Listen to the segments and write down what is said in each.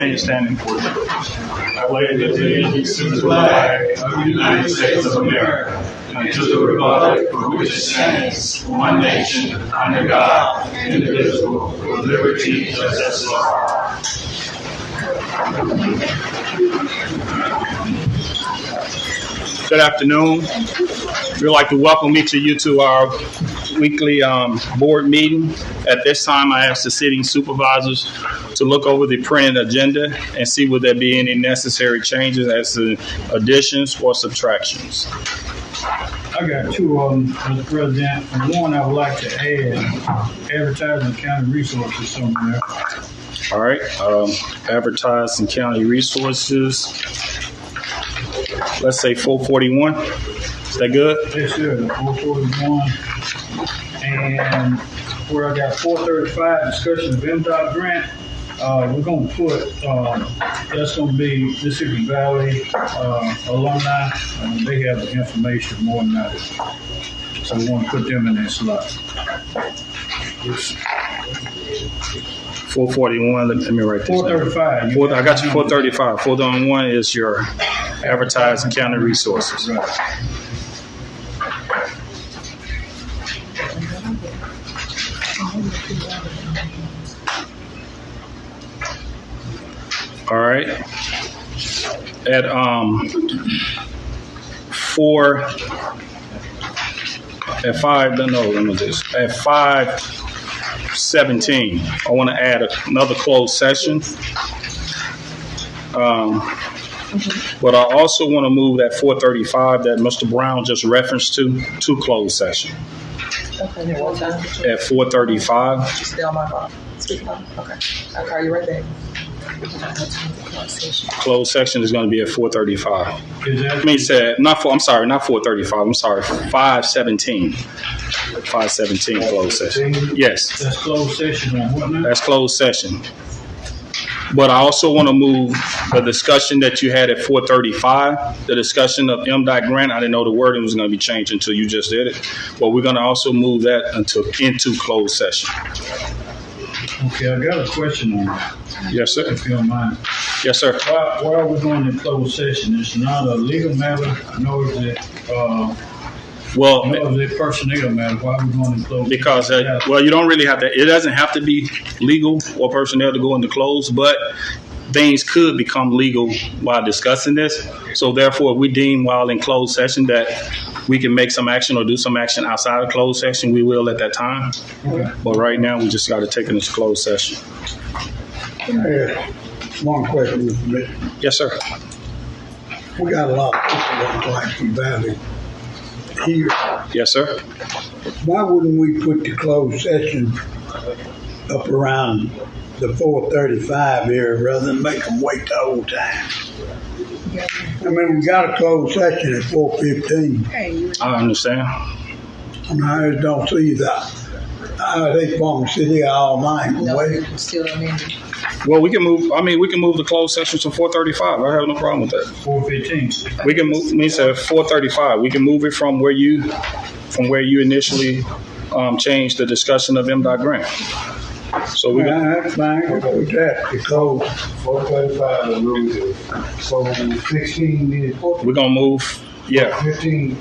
Standing for I pledge allegiance to the flag of the United States of America and to the republic for which it stands, one nation, under God, indivisible, with liberty and justice for all. Good afternoon. We'd like to welcome each of you to our weekly board meeting. At this time, I ask the sitting supervisors to look over the printed agenda and see would there be any necessary changes as to additions or subtractions. I got two of them, Mr. President. And one, I would like to add advertising county resources somewhere. All right, advertising county resources. Let's say 441. Is that good? Yes, sir. 441. And where I got 435, discussion of MDOT grant. We're going to put, that's going to be Mississippi Valley alumni. They have the information more than that. So we want to put them in that slot. 441. Let me write this 435. down. I got you 435. 431 is your advertising county resources. Right. All right. At 5:17, I want to add another closed session. But I also want to move that 435 that Mr. Brown just referenced to closed session. Okay, what time? At 4:35. Stay on my phone. Speakerphone. Okay. I'll call you right back. Closed session is going to be at 4:35. Is that? Not 4:35. I'm sorry, 5:17. 5:17 closed session. Yes. That's closed session on what now? That's closed session. But I also want to move the discussion that you had at 4:35, the discussion of MDOT grant. I didn't know the wording was going to be changed until you just did it. But we're going to also move that into closed session. Okay, I got a question on that. Yes, sir. If you don't mind. Yes, sir. Why are we going to closed session? It's not a legal matter, nor is it personnel matter. Why are we going to close? Because you don't really have to. It doesn't have to be legal or personnel to go into close, but things could become legal while discussing this. So therefore, we deem while in closed session that we can make some action or do some action outside of closed session. We will at that time. Okay. But right now, we just got to take it into closed session. One question, Mr. Mitchell. Yes, sir. We got a lot of people like from Valley here. Yes, sir. Why wouldn't we put the closed session up around the 4:35 area rather than make them wait the whole time? I mean, we got a closed session at 4:15. I understand. And I just don't see that. They want to sit here all night and No, wait. still don't mean it. Well, we can move. I mean, we can move the closed session to 4:35. I have no problem with that. 4:15. We can move. Me say 4:35. We can move it from where you initially changed the discussion of MDOT grant. So we can. That's fine. We'll go with that. The close 4:35 and move it. So 16 minutes. We're gonna move. Yeah, 15.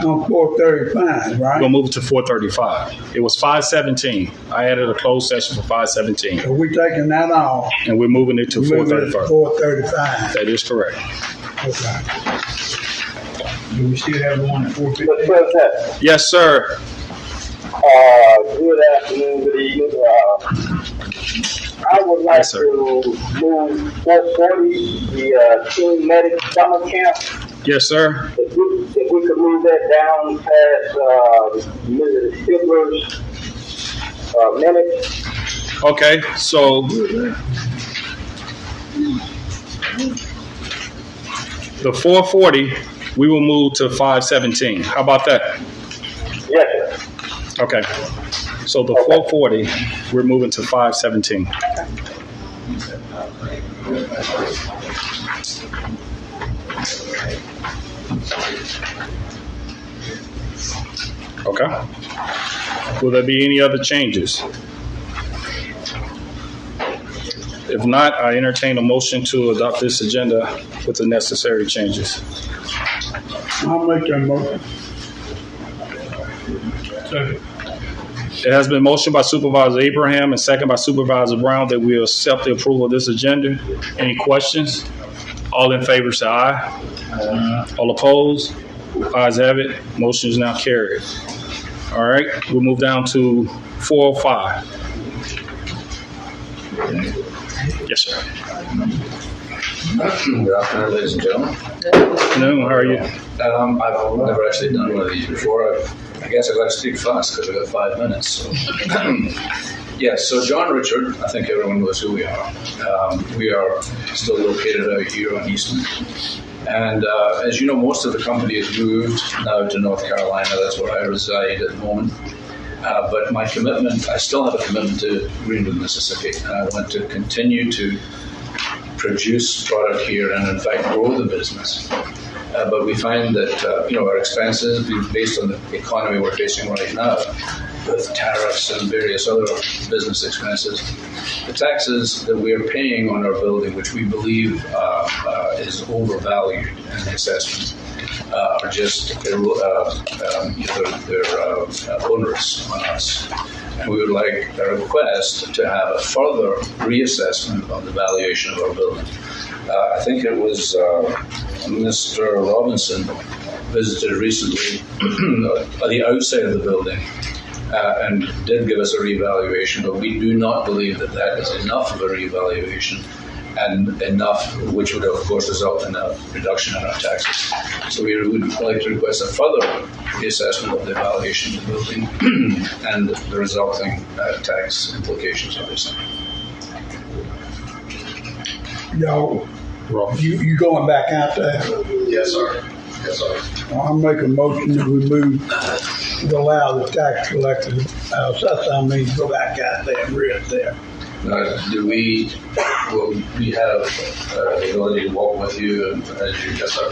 on 4:35, we're right? gonna move it to 4:35. It was 5:17. I added a closed session for 5:17, So we taking that off. and we're moving it to Moving it to 4:35. 4:35. That is correct. Okay. Do we still have one at 4:15? Mr. President, Yes, sir. good afternoon, good evening. I would like Yes, sir. to move 440, the Team Medic Summer Camp. Yes, sir. If we could move that down past Mrs. Stifler's minutes. Okay. So the 440, we will move to 5:17. How about that? Yes, sir. Okay. So the 440, we're moving to 5:17. Okay. Will there be any other changes? If not, I entertain a motion to adopt this agenda with the necessary changes. I'll make that motion. Second. It has been motioned by Supervisor Abraham and second by Supervisor Brown that we accept the approval of this agenda. Any questions? All in favor say aye. All opposed? Ayes have it. Motion is now carried. All right, we'll move down to 405. Yes, sir. Good afternoon, ladies and gentlemen. Good afternoon. How are you? I've never actually done one of these before. I guess I've got to speak fast because I've got 5 minutes. So. Yes, so John Richard, I think everyone knows who we are. We are still located out here on Easton. And as you know, most of the company has moved now to North Carolina. That's where I reside at the moment. But my commitment, I still have a commitment to Greenwood, Mississippi. And I want to continue to produce product here and, in fact, grow the business. But we find that, our expenses, based on the economy we're facing right now, with tariffs and various other business expenses, the taxes that we are paying on our building, which we believe is overvalued in the assessment, are just they're onerous on us. And we would like a request to have a further reassessment of the valuation of our building. I think it was Mr. Robinson visited recently on the outside of the building and did give us a revaluation, but we do not believe that that is enough of a revaluation and enough, which would, of course, result in a reduction in our taxes. So we would like to request a further reassessment of the valuation of the building and the resulting tax implications, obviously. Y'all, you going back out there? Yes, sir. Yes, sir. I'll make a motion that we move to allow the tax collector, to go back out there and read there. Will we have the ability to walk with you as you get our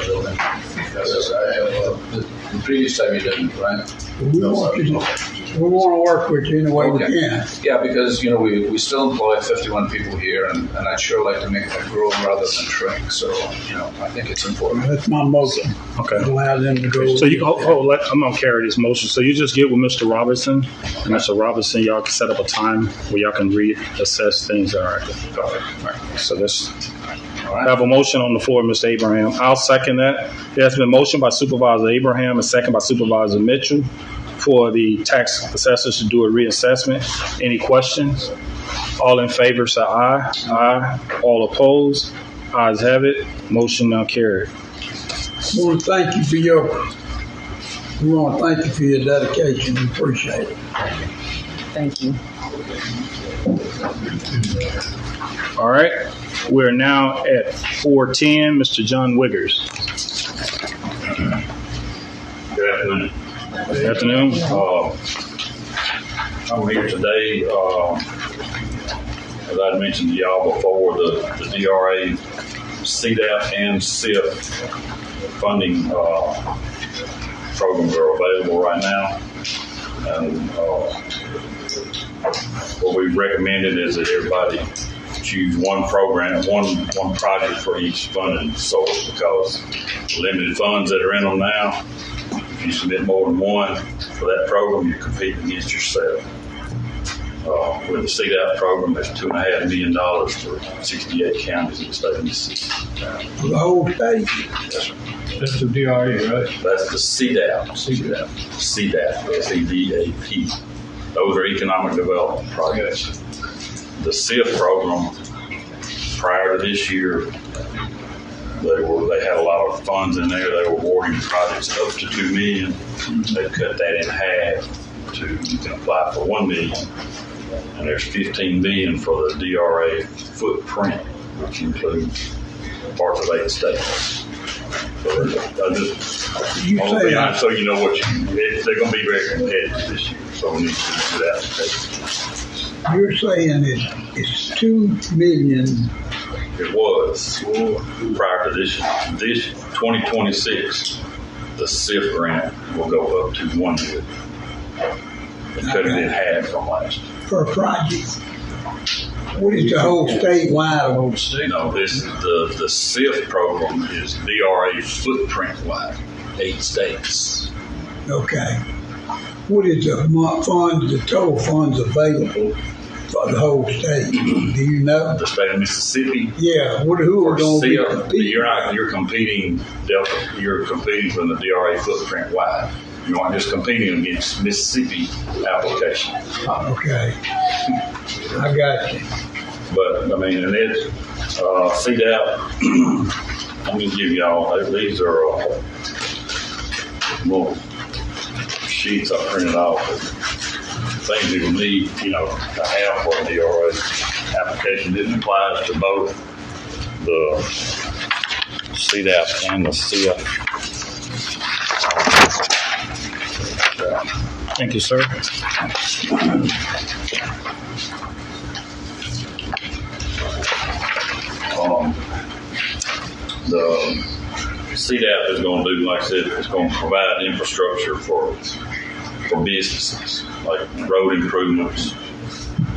building? Because the previous time you didn't, right? We want to work with you any way we can. Yeah, because we still employ 51 people here, and I'd sure like to make that grow rather than shrink. So I think it's important. That's my motion. Okay. Allow them to go. So I'm gonna carry this motion. So you just get with Mr. Robinson, and Mr. Robinson, y'all can set up a time where y'all can reassess things. All right. All right. So this. I have a motion on the floor, Mr. Abraham. I'll second that. There has been a motion by Supervisor Abraham and second by Supervisor Mitchell for the tax assessors to do a reassessment. Any questions? All in favor say aye. Aye. All opposed? Ayes have it. Motion now carried. We want to thank you for your dedication. We appreciate it. Thank you. All right. We're now at 410. Mr. John Wiggers. Good afternoon. Good afternoon. I'm here today, as I mentioned to y'all before, the DRA, CDAP, and SIF funding programs are available right now. And what we've recommended is that everybody choose one program, one project for each funding source, because limited funds that are in them now, if you submit more than one for that program, you're competing against yourself. With the CDAP program, that's $2.5 million for 68 counties in the state of Mississippi. For the whole state? That's the DRE, right? That's the CDAP, SEDAP. Those are economic development projects. The SIF program, prior to this year, they had a lot of funds in there. They were awarding projects up to $2 million. They cut that in half to you can apply for $1 million, and there's $15 million for the DRA footprint, which includes parts of 8 states. So so you know they're going to be very competitive this year. So we need to do that application. You're saying it's $2 million. It was prior to this 2026. The SIF grant will go up to $1 million. They cut it in half from last year. For a project? What is the whole statewide? Whole state. No, this is the SIF program is DRA footprint wide, 8 states. Okay. What is the funds, the total funds available for the whole state? Do you know? The state of Mississippi. Yeah. Who are For going to be SIF, competing? you're competing. You're competing from the DRA footprint wide. You aren't just competing against Mississippi application. Okay. I got you. But I mean, and it's CDAP. Let me give y'all. These are more sheets I printed off. Things you will need, to have for the DRA application. This applies to both the CDAP and the CF. Thank you, sir. The CDAP is going to do, like I said, it's going to provide infrastructure for businesses, like road improvements,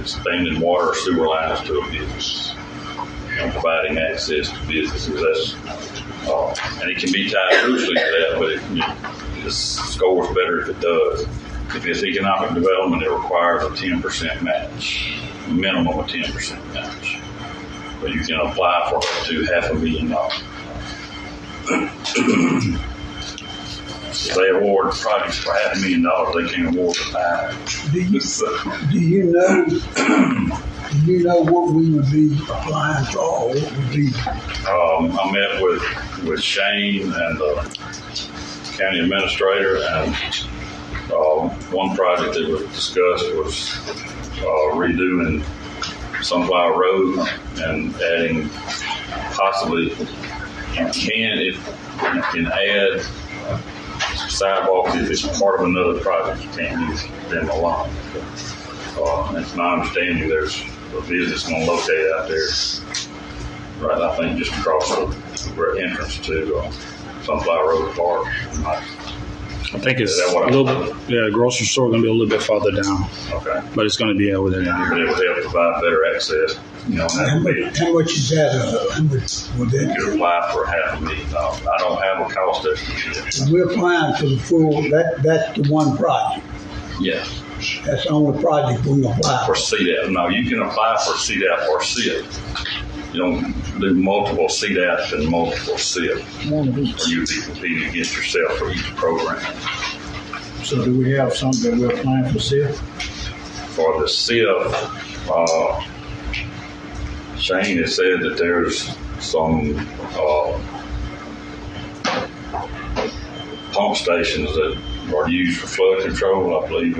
extending water or sewer lines to a business, and providing access to businesses. And it can be tied crucially to that, but it scores better if it does. If it's economic development, it requires a 10% match, minimum of 10% match. But you can apply for up to $500,000. If they award projects for $500,000, they can award the time. Do you know what we would be applying for? What would be? I met with Shane and the county administrator, and one project that was discussed was redoing Sunflower Road and adding possibly you can add sidewalks if it's part of another project. You can't use them alone. It's my understanding there's a business going to locate out there, right? I think just across the entrance to Sunflower Road Park. I think it's a little bit, the grocery store going to be a little bit farther down. Okay. But it's going to be over there. But it would help provide better access. How much is that? How much would You that could apply for $500,000. I don't have a cost estimate yet. We're applying for the full, that's the one project. Yeah. That's the only project we can apply For for. CDAP. No, you can apply for CDAP or SIP. You don't do multiple CDAPs and multiple SIP. Or you'd be competing against yourself for each program. So do we have something that we're applying for SIF? For the SIP, Shane has said that there's some pump stations that are used for flood control. I believe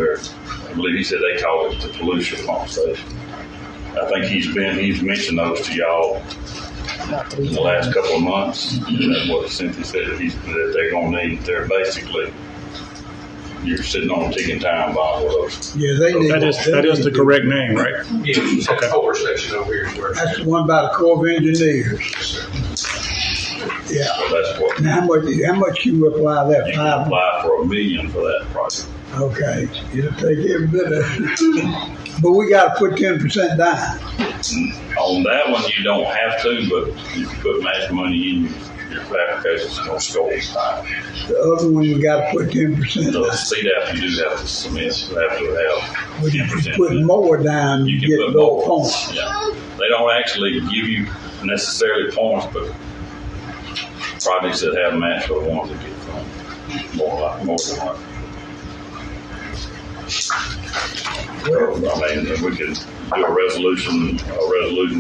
he said they call it the pollution pump station. I think he's mentioned those to y'all in the last couple of months. That's what Cynthia said that they're going to need. They're basically, you're sitting on a ticking time bomb with those. Yeah, they need. That is the correct name, right? Yeah, it's that solar station over here. That's the one by the Corps of Engineers. Yeah. So that's what Now, how much you apply that? you can apply for $1 million for that project. Okay, it'll take every bit of but we got to put 10% down. On that one, you don't have to, but if you put match money in, your application's going to score high. The other one, we got to put 10% So down. CDAP, you do have to submit, you have to have But if you 10%. put more down, you can get put more more points. Yeah. They don't actually give you necessarily points, but projects that have match are the ones that get more than one. I mean, we could do a resolution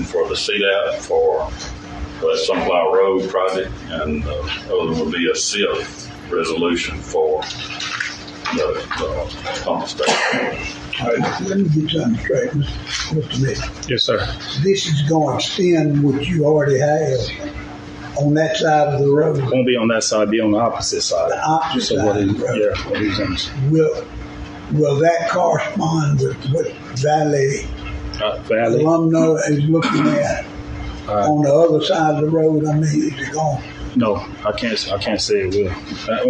for the CDAP for that Sunflower Road project, and the other would be a SIP resolution for the pump station. All right, let me get something straight, Mr. Nick. Yes, sir. This is going to extend what you already have on that side of the road. Won't be on that side, be on the opposite side. The opposite So what side he, of the road. yeah, what he's on. Will that correspond with what Valley Valley. Alumna is looking at on the other side of the road? I mean, is it going? No, I can't say it will.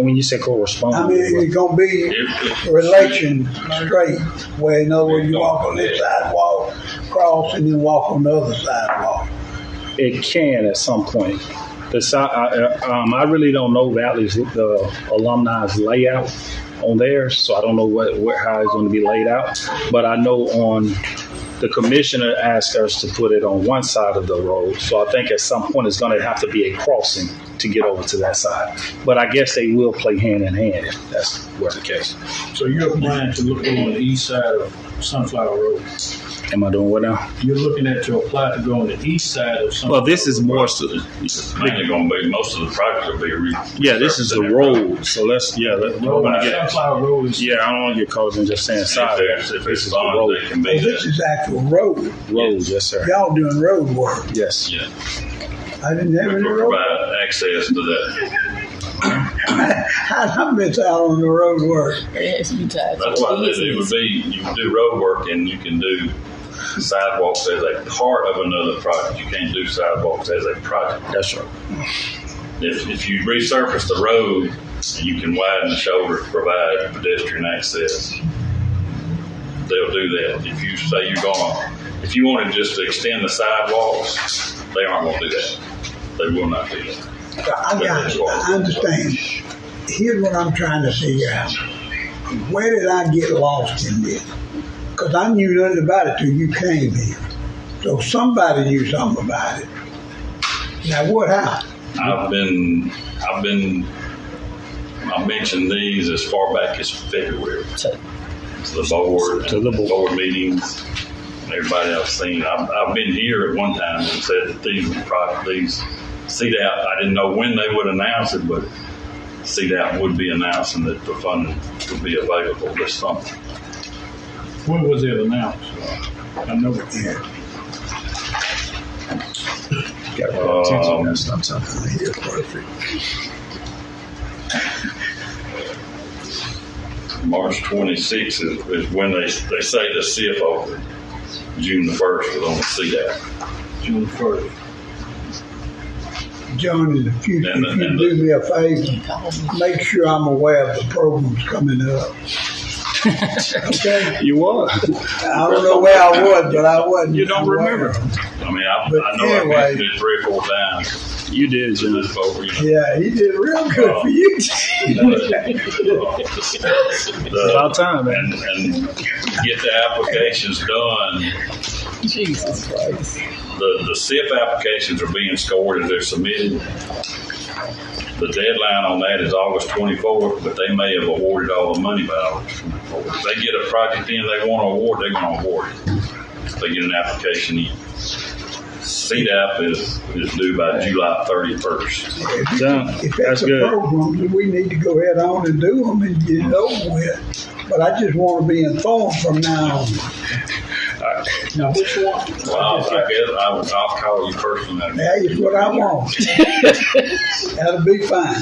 When you say correspond, I mean, it's going to be relation straight, where in other words, you walk on this side, walk cross and then walk on the other sidewalk? It can at some point. I really don't know Valley's the alumni's layout on there, so I don't know how it's going to be laid out. But I know on the commissioner asked us to put it on one side of the road, so I think at some point it's going to have to be a crossing to get over to that side. But I guess they will play hand in hand if that's where the case. So you're planning to look on the east side of Sunflower Road. Am I doing what now? You're looking at to apply to go on the east side of Sunflower Well, this is more so. It's mainly going to be, most of the projects will be. Yeah, this is the road. So let's, we're going to get. Sunflower Road is. Yeah, I don't want to get caught in just saying side. If it's bonds, they can Oh, be this that. is actual road. Road, yes, sir. Y'all doing road work. Yes. Yeah. I didn't have any We'll road. provide access to that. I miss out on the road work. That's why it would be, you can do road work and you can do sidewalks as a part of another project. You can't do sidewalks as a project. That's right. If you resurface the road, you can widen the shoulder to provide pedestrian access. They'll do that. If you say if you wanted just to extend the sidewalks, they aren't going to do that. They will not do that. I got it. I understand. Here's what I'm trying to figure out. Where did I get lost in this? Because I knew nothing about it till you came here. So somebody knew something about it. Now what happened? I mentioned these as far back as February to the board meetings, and everybody else seen. I've been here at one time and said that these CDAP, I didn't know when they would announce it, but CDAP would be announcing that the funding would be available this summer. When was it announced? I know it. Yeah. You're perfect. March 26th is when they say the CFO. June the 1st was on the CDAP. June 1st. John, in the future, if you do me a favor, make sure I'm aware of the programs coming up. Okay? You was. I don't know where I was, but I wasn't. You don't remember. I mean, I know anyway, I mentioned it 3 or 4 times. You did, John. This over, Yeah, he did real good for you. About time, man. and get the applications done. Jesus Christ. The SIP applications are being scored as they're submitted. The deadline on that is August 24th, but they may have awarded all the money by August 24th. If they get a project in they want to award, they're going to award it. If they get an application in. CDAP is due by July 31st. John, If that's that's a good. program, then we need to go ahead on and do them and get it over with. But I just want to be informed from now on. Now, which one? Well, I guess I'll call you personally. That is what I want. That'll be fine.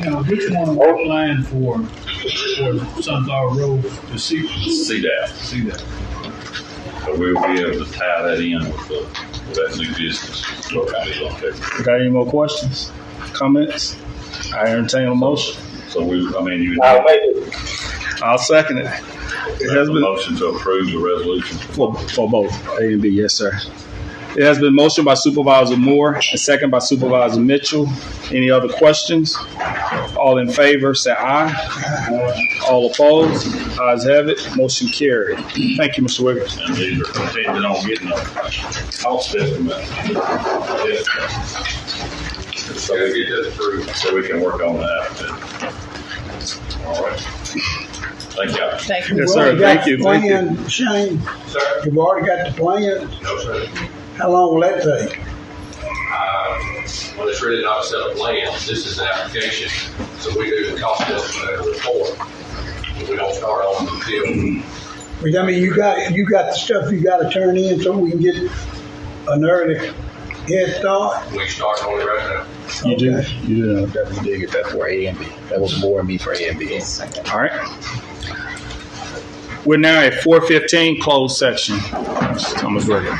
Now, which one are we applying for Sunflower Road to see CDAP. that? So we'll be able to tie that in with that new business. Okay. Got any more questions, comments? I entertain a motion. So I'll make it. I'll second it. It has a been motion to approve the resolution. for both A and B. Yes, sir. It has been motioned by Supervisor Moore and second by Supervisor Mitchell. Any other questions? All in favor, say aye. All opposed? Ayes have it. Motion carried. Thank you, Mr. Wiggins. And these are contingent on getting a cost estimate. So we get that approved, so we can work on that. All right. Thank you. Thank you. Yes, sir. Thank you. Thank you. Plan, Shane, Sir? you've already got the plan. No, sir. How long will that take? Well, it's really not a set of plan. This is an application. So we do the cost estimate and report. We don't start on until. But I mean, you got the stuff you got to turn in so we can get an early head start. We start on it right now. You do. Okay. You do. Definitely did get that for A and B. That was more than me for A and B. All right. We're now at 4:15 closed section. Thomas Reagan.